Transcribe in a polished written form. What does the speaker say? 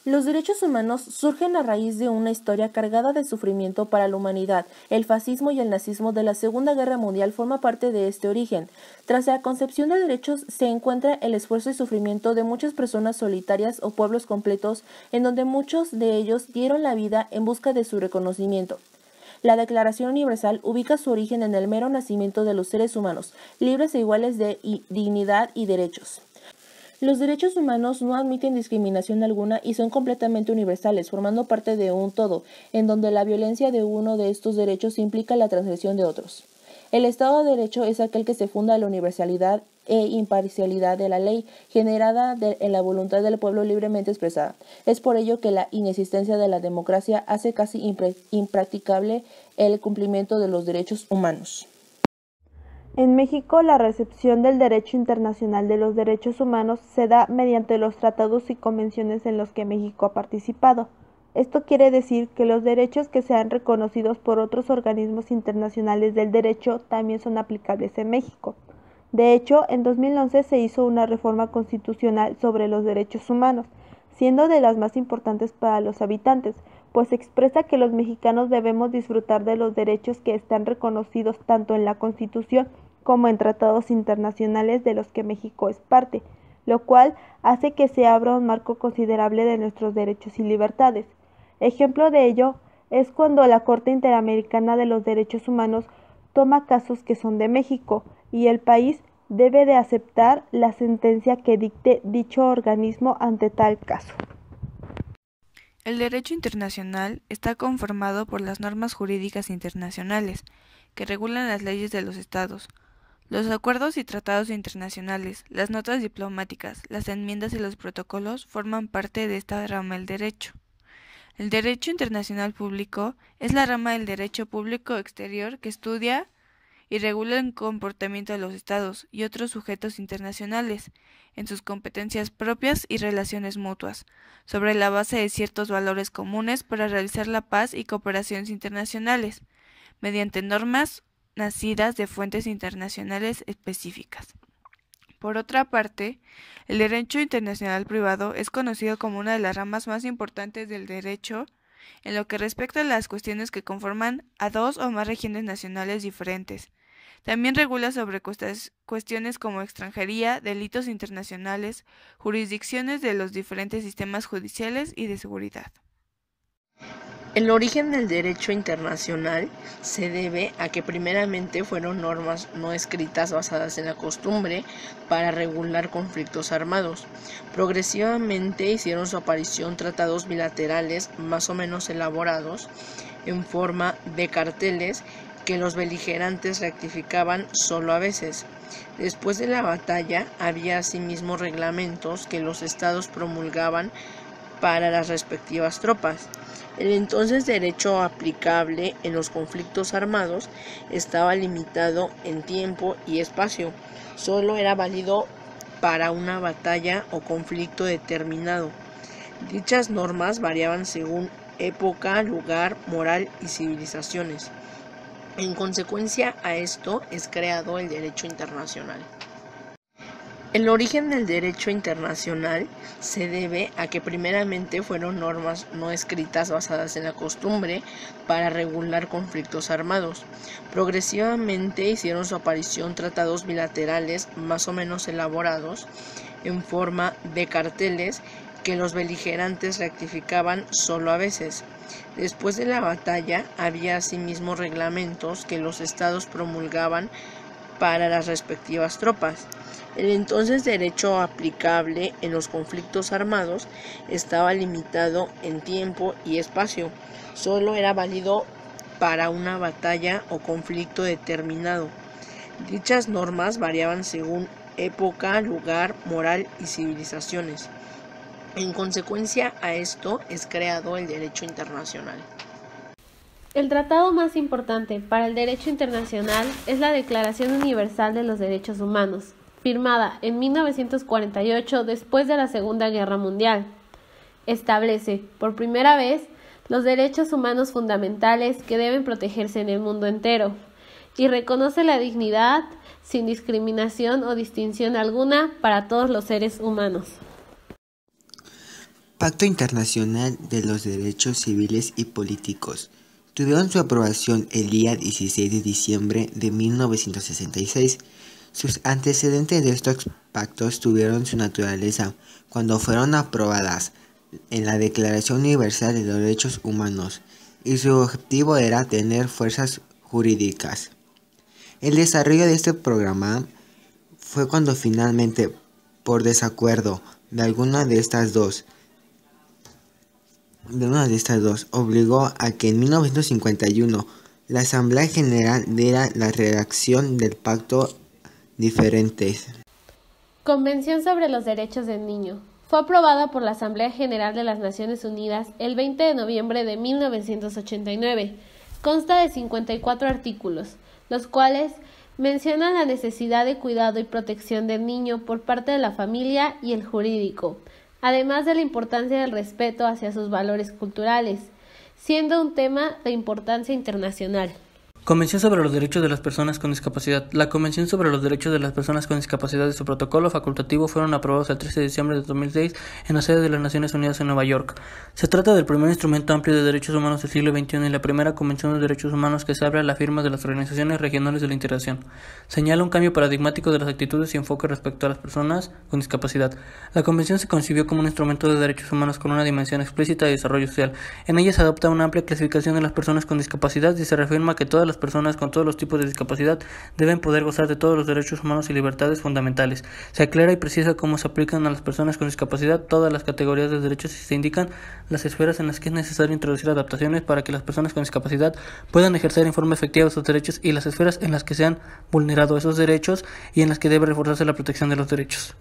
Los derechos humanos surgen a raíz de una historia cargada de sufrimiento para la humanidad. El fascismo y el nazismo de la Segunda Guerra Mundial forman parte de este origen. Tras la concepción de derechos se encuentra el esfuerzo y sufrimiento de muchas personas solitarias o pueblos completos, en donde muchos de ellos dieron la vida en busca de su reconocimiento. La Declaración Universal ubica su origen en el mero nacimiento de los seres humanos, libres e iguales de dignidad y derechos. Los derechos humanos no admiten discriminación alguna y son completamente universales, formando parte de un todo, en donde la violencia de uno de estos derechos implica la transgresión de otros. El Estado de Derecho es aquel que se funda en la universalidad e imparcialidad de la ley, generada en la voluntad del pueblo libremente expresada. Es por ello que la inexistencia de la democracia hace casi impracticable el cumplimiento de los derechos humanos. En México, la recepción del derecho internacional de los derechos humanos se da mediante los tratados y convenciones en los que México ha participado. Esto quiere decir que los derechos que sean reconocidos por otros organismos internacionales del derecho también son aplicables en México. De hecho, en 2011 se hizo una reforma constitucional sobre los derechos humanos, siendo de las más importantes para los habitantes, pues expresa que los mexicanos debemos disfrutar de los derechos que están reconocidos tanto en la Constitución como en tratados internacionales de los que México es parte, lo cual hace que se abra un marco considerable de nuestros derechos y libertades. Ejemplo de ello es cuando la Corte Interamericana de los Derechos Humanos toma casos que son de México y el país debe de aceptar la sentencia que dicte dicho organismo ante tal caso. El derecho internacional está conformado por las normas jurídicas internacionales, que regulan las leyes de los estados, los acuerdos y tratados internacionales, las notas diplomáticas, las enmiendas y los protocolos forman parte de esta rama del derecho. El derecho internacional público es la rama del derecho público exterior que estudia y regula el comportamiento de los estados y otros sujetos internacionales en sus competencias propias y relaciones mutuas, sobre la base de ciertos valores comunes para realizar la paz y cooperaciones internacionales, mediante normas nacidas de fuentes internacionales específicas. Por otra parte, el derecho internacional privado es conocido como una de las ramas más importantes del derecho en lo que respecta a las cuestiones que conforman a dos o más regiones nacionales diferentes. También regula sobre cuestiones como extranjería, delitos internacionales, jurisdicciones de los diferentes sistemas judiciales y de seguridad. El origen del derecho internacional se debe a que primeramente fueron normas no escritas basadas en la costumbre para regular conflictos armados. Progresivamente hicieron su aparición tratados bilaterales más o menos elaborados en forma de carteles que los beligerantes rectificaban solo a veces. Después de la batalla había asimismo reglamentos que los estados promulgaban para las respectivas tropas. El entonces derecho aplicable en los conflictos armados estaba limitado en tiempo y espacio. Solo era válido para una batalla o conflicto determinado. Dichas normas variaban según época, lugar, moral y civilizaciones. En consecuencia a esto es creado el derecho internacional. El origen del derecho internacional se debe a que primeramente fueron normas no escritas basadas en la costumbre para regular conflictos armados. Progresivamente hicieron su aparición tratados bilaterales más o menos elaborados en forma de carteles que los beligerantes rectificaban solo a veces. Después de la batalla había asimismo reglamentos que los estados promulgaban para las respectivas tropas. El entonces derecho aplicable en los conflictos armados estaba limitado en tiempo y espacio. Solo era válido para una batalla o conflicto determinado. Dichas normas variaban según época, lugar, moral y civilizaciones. En consecuencia a esto es creado el derecho internacional. El tratado más importante para el derecho internacional es la Declaración Universal de los Derechos Humanos, firmada en 1948 después de la Segunda Guerra Mundial. Establece, por primera vez, los derechos humanos fundamentales que deben protegerse en el mundo entero y reconoce la dignidad sin discriminación o distinción alguna para todos los seres humanos. Pacto Internacional de los Derechos Civiles y Políticos. Tuvieron su aprobación el día 16 de diciembre de 1966. Sus antecedentes de estos pactos tuvieron su naturaleza cuando fueron aprobadas en la Declaración Universal de los Derechos Humanos, y su objetivo era tener fuerzas jurídicas. El desarrollo de este programa fue cuando finalmente, por desacuerdo de una de estas dos, obligó a que en 1951 la Asamblea General diera la redacción del pacto diferentes. Convención sobre los Derechos del Niño. Fue aprobada por la Asamblea General de las Naciones Unidas el 20 de noviembre de 1989. Consta de 54 artículos, los cuales mencionan la necesidad de cuidado y protección del niño por parte de la familia y el jurídico, además de la importancia del respeto hacia sus valores culturales, siendo un tema de importancia internacional. Convención sobre los Derechos de las Personas con Discapacidad. La Convención sobre los Derechos de las Personas con Discapacidad y su protocolo facultativo fueron aprobados el 13 de diciembre de 2006 en la sede de las Naciones Unidas en Nueva York. Se trata del primer instrumento amplio de derechos humanos del siglo XXI y la primera Convención de Derechos Humanos que se abre a la firma de las organizaciones regionales de la integración. Señala un cambio paradigmático de las actitudes y enfoque respecto a las personas con discapacidad. La Convención se concibió como un instrumento de derechos humanos con una dimensión explícita de desarrollo social. En ella se adopta una amplia clasificación de las personas con discapacidad y se reafirma que todas las personas con todos los tipos de discapacidad deben poder gozar de todos los derechos humanos y libertades fundamentales. Se aclara y precisa cómo se aplican a las personas con discapacidad todas las categorías de derechos y se indican las esferas en las que es necesario introducir adaptaciones para que las personas con discapacidad puedan ejercer en forma efectiva sus derechos y las esferas en las que se han vulnerado esos derechos y en las que debe reforzarse la protección de los derechos.